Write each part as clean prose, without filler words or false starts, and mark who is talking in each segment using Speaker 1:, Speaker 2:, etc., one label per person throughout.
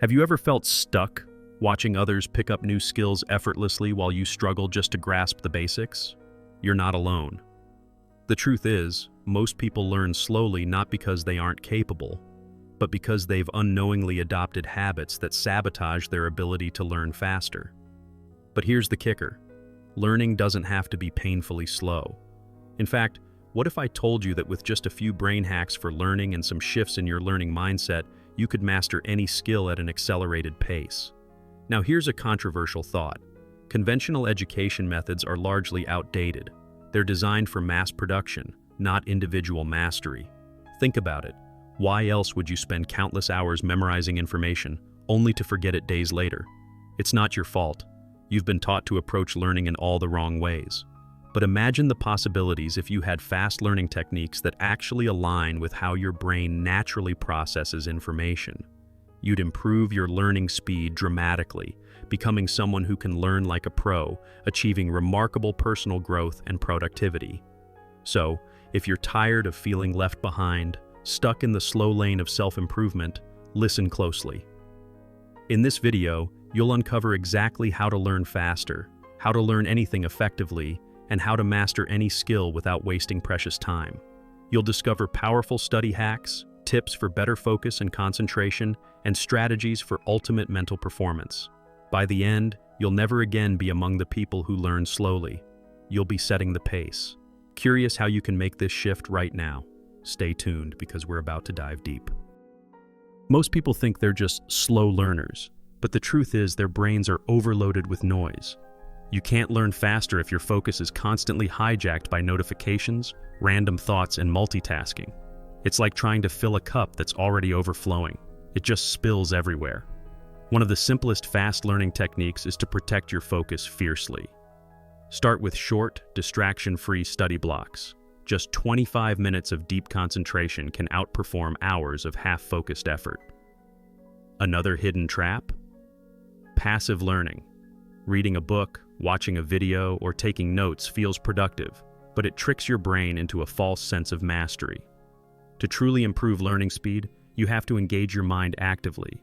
Speaker 1: Have you ever felt stuck watching others pick up new skills effortlessly while you struggle just to grasp the basics? You're not alone. The truth is, most people learn slowly not because they aren't capable, but because they've unknowingly adopted habits that sabotage their ability to learn faster. But here's the kicker. Learning doesn't have to be painfully slow. In fact, what if I told you that with just a few brain hacks for learning and some shifts in your learning mindset, you could master any skill at an accelerated pace? Now here's a controversial thought. Conventional education methods are largely outdated. They're designed for mass production, not individual mastery. Think about it. Why else would you spend countless hours memorizing information, only to forget it days later? It's not your fault. You've been taught to approach learning in all the wrong ways. But imagine the possibilities if you had fast learning techniques that actually align with how your brain naturally processes information. You'd improve your learning speed dramatically, becoming someone who can learn like a pro, achieving remarkable personal growth and productivity. So, if you're tired of feeling left behind, stuck in the slow lane of self-improvement, listen closely. In this video, you'll uncover exactly how to learn faster, how to learn anything effectively, and how to master any skill without wasting precious time. You'll discover powerful study hacks, tips for better focus and concentration, and strategies for ultimate mental performance. By the end, you'll never again be among the people who learn slowly. You'll be setting the pace. Curious how you can make this shift right now? Stay tuned because we're about to dive deep. Most people think they're just slow learners, but the truth is their brains are overloaded with noise. You can't learn faster if your focus is constantly hijacked by notifications, random thoughts, and multitasking. It's like trying to fill a cup that's already overflowing. It just spills everywhere. One of the simplest fast learning techniques is to protect your focus fiercely. Start with short, distraction-free study blocks. Just 25 minutes of deep concentration can outperform hours of half-focused effort. Another hidden trap? Passive learning. Reading a book, watching a video, or taking notes feels productive, but it tricks your brain into a false sense of mastery. To truly improve learning speed, you have to engage your mind actively.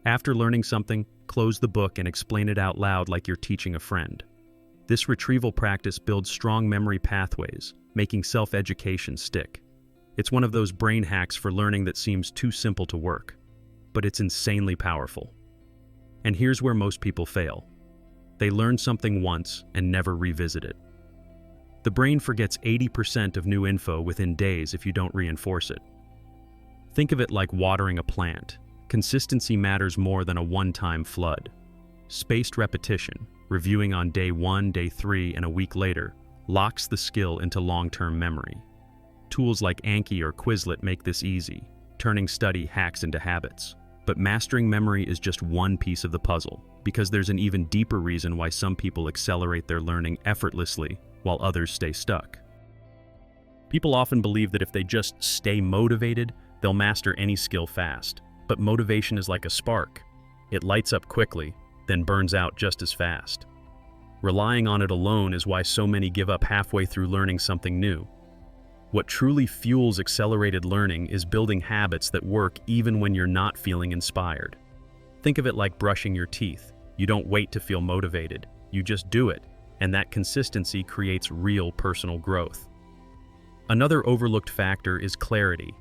Speaker 1: After learning something, close the book and explain it out loud like you're teaching a friend. This retrieval practice builds strong memory pathways, making self-education stick. It's one of those brain hacks for learning that seems too simple to work, but it's insanely powerful. And here's where most people fail. They learn something once and never revisit it. The brain forgets 80% of new info within days if you don't reinforce it. Think of it like watering a plant. Consistency matters more than a one-time flood. Spaced repetition, reviewing on day 1, day 3, and a week later, locks the skill into long-term memory. Tools like Anki or Quizlet make this easy, turning study hacks into habits. But mastering memory is just one piece of the puzzle, because there's an even deeper reason why some people accelerate their learning effortlessly while others stay stuck. People often believe that if they just stay motivated, they'll master any skill fast. But motivation is like a spark. It lights up quickly, then burns out just as fast. Relying on it alone is why so many give up halfway through learning something new. What truly fuels accelerated learning is building habits that work even when you're not feeling inspired. Think of it like brushing your teeth. You don't wait to feel motivated, you just do it, and that consistency creates real personal growth. Another overlooked factor is clarity.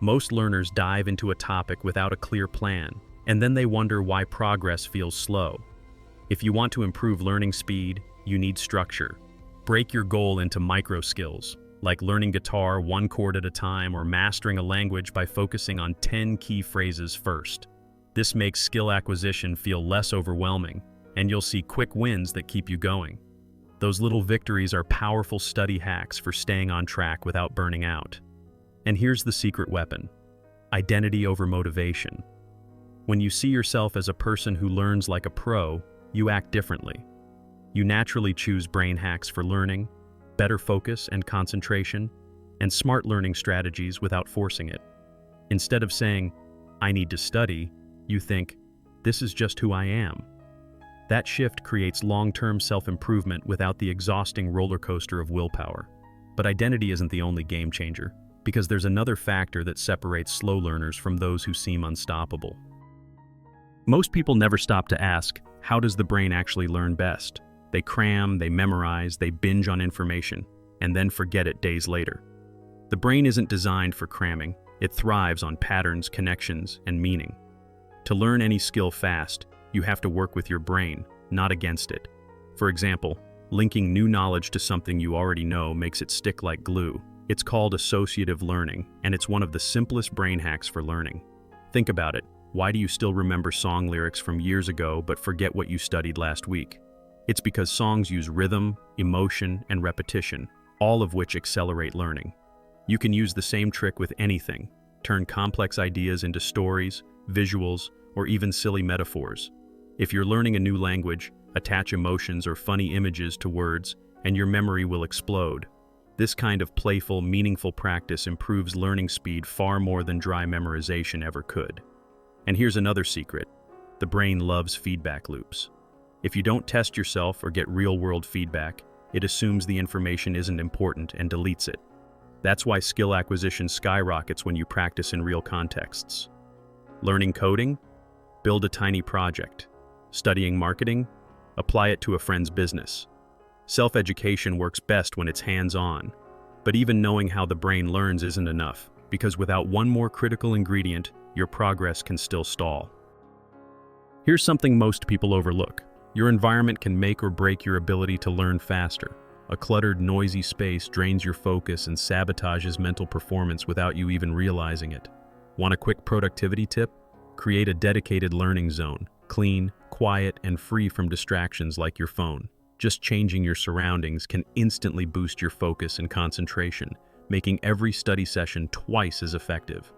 Speaker 1: Most learners dive into a topic without a clear plan, and then they wonder why progress feels slow. If you want to improve learning speed, you need structure. Break your goal into micro skills, like learning guitar one chord at a time or mastering a language by focusing on 10 key phrases first. This makes skill acquisition feel less overwhelming, and you'll see quick wins that keep you going. Those little victories are powerful study hacks for staying on track without burning out. And here's the secret weapon: identity over motivation. When you see yourself as a person who learns like a pro, you act differently. You naturally choose brain hacks for learning, better focus and concentration, and smart learning strategies without forcing it. Instead of saying, "I need to study," you think, "This is just who I am." That shift creates long-term self-improvement without the exhausting roller coaster of willpower. But identity isn't the only game changer, because there's another factor that separates slow learners from those who seem unstoppable. Most people never stop to ask, how does the brain actually learn best? They cram, they memorize, they binge on information, and then forget it days later. The brain isn't designed for cramming. It thrives on patterns, connections, and meaning. To learn any skill fast, you have to work with your brain, not against it. For example, linking new knowledge to something you already know makes it stick like glue. It's called associative learning, and it's one of the simplest brain hacks for learning. Think about it. Why do you still remember song lyrics from years ago but forget what you studied last week? It's because songs use rhythm, emotion, and repetition, all of which accelerate learning. You can use the same trick with anything. Turn complex ideas into stories, visuals, or even silly metaphors. If you're learning a new language, attach emotions or funny images to words, and your memory will explode. This kind of playful, meaningful practice improves learning speed far more than dry memorization ever could. And here's another secret. The brain loves feedback loops. If you don't test yourself or get real-world feedback, it assumes the information isn't important and deletes it. That's why skill acquisition skyrockets when you practice in real contexts. Learning coding? Build a tiny project. Studying marketing? Apply it to a friend's business. Self-education works best when it's hands-on. But even knowing how the brain learns isn't enough, because without one more critical ingredient, your progress can still stall. Here's something most people overlook. Your environment can make or break your ability to learn faster. A cluttered, noisy space drains your focus and sabotages mental performance without you even realizing it. Want a quick productivity tip? Create a dedicated learning zone, clean, quiet, and free from distractions like your phone. Just changing your surroundings can instantly boost your focus and concentration, making every study session twice as effective.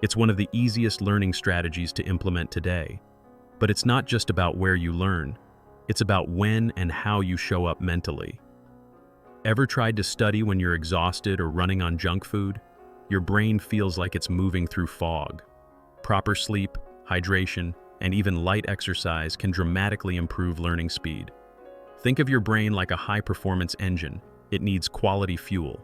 Speaker 1: It's one of the easiest learning strategies to implement today. But it's not just about where you learn. It's about when and how you show up mentally. Ever tried to study when you're exhausted or running on junk food? Your brain feels like it's moving through fog. Proper sleep, hydration, and even light exercise can dramatically improve learning speed. Think of your brain like a high-performance engine. It needs quality fuel.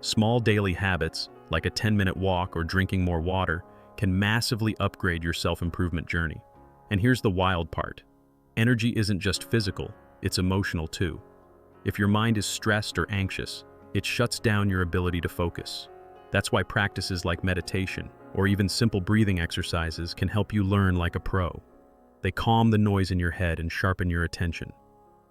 Speaker 1: Small daily habits, like a 10-minute walk or drinking more water, can massively upgrade your self-improvement journey. And here's the wild part. Energy isn't just physical, it's emotional too. If your mind is stressed or anxious, it shuts down your ability to focus. That's why practices like meditation or even simple breathing exercises can help you learn like a pro. They calm the noise in your head and sharpen your attention.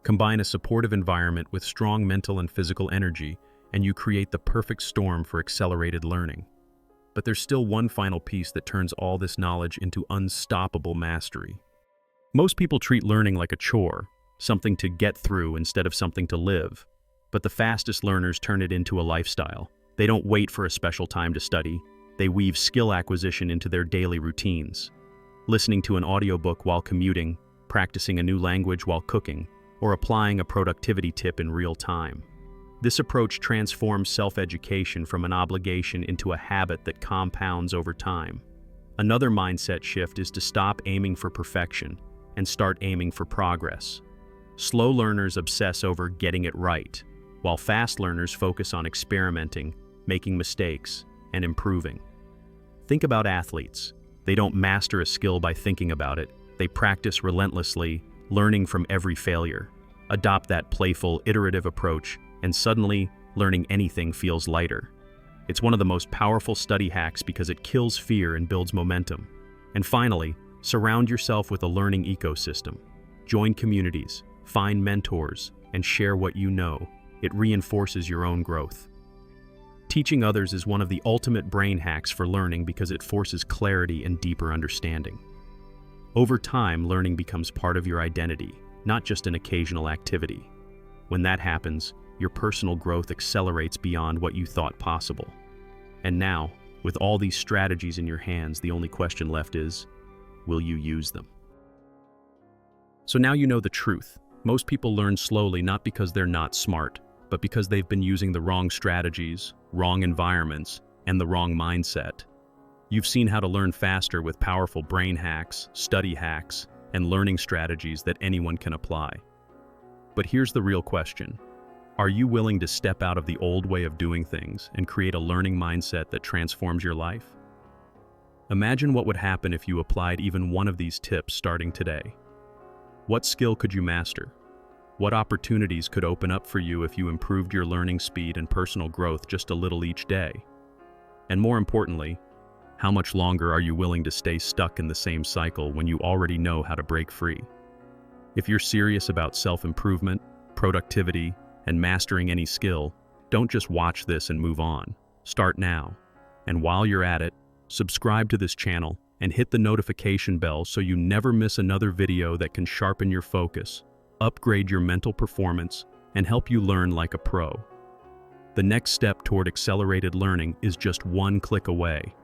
Speaker 1: Combine a supportive environment with strong mental and physical energy, and you create the perfect storm for accelerated learning. But there's still one final piece that turns all this knowledge into unstoppable mastery. Most people treat learning like a chore, something to get through instead of something to live. But the fastest learners turn it into a lifestyle. They don't wait for a special time to study. They weave skill acquisition into their daily routines. Listening to an audiobook while commuting, practicing a new language while cooking, or applying a productivity tip in real time. This approach transforms self-education from an obligation into a habit that compounds over time. Another mindset shift is to stop aiming for perfection and start aiming for progress. Slow learners obsess over getting it right, while fast learners focus on experimenting, making mistakes, and improving. Think about athletes. They don't master a skill by thinking about it. They practice relentlessly, learning from every failure. Adopt that playful, iterative approach, and suddenly, learning anything feels lighter. It's one of the most powerful study hacks because it kills fear and builds momentum. And finally, surround yourself with a learning ecosystem. Join communities, find mentors, and share what you know. It reinforces your own growth. Teaching others is one of the ultimate brain hacks for learning because it forces clarity and deeper understanding. Over time, learning becomes part of your identity, not just an occasional activity. When that happens, your personal growth accelerates beyond what you thought possible. And now, with all these strategies in your hands, the only question left is, will you use them? So now you know the truth. Most people learn slowly not because they're not smart, but because they've been using the wrong strategies, wrong environments, and the wrong mindset. You've seen how to learn faster with powerful brain hacks, study hacks, and learning strategies that anyone can apply. But here's the real question. Are you willing to step out of the old way of doing things and create a learning mindset that transforms your life? Imagine what would happen if you applied even one of these tips starting today. What skill could you master? What opportunities could open up for you if you improved your learning speed and personal growth just a little each day? And more importantly, how much longer are you willing to stay stuck in the same cycle when you already know how to break free? If you're serious about self-improvement, productivity, and mastering any skill, don't just watch this and move on. Start now. And while you're at it, subscribe to this channel and hit the notification bell so you never miss another video that can sharpen your focus, upgrade your mental performance, and help you learn like a pro. The next step toward accelerated learning is just one click away.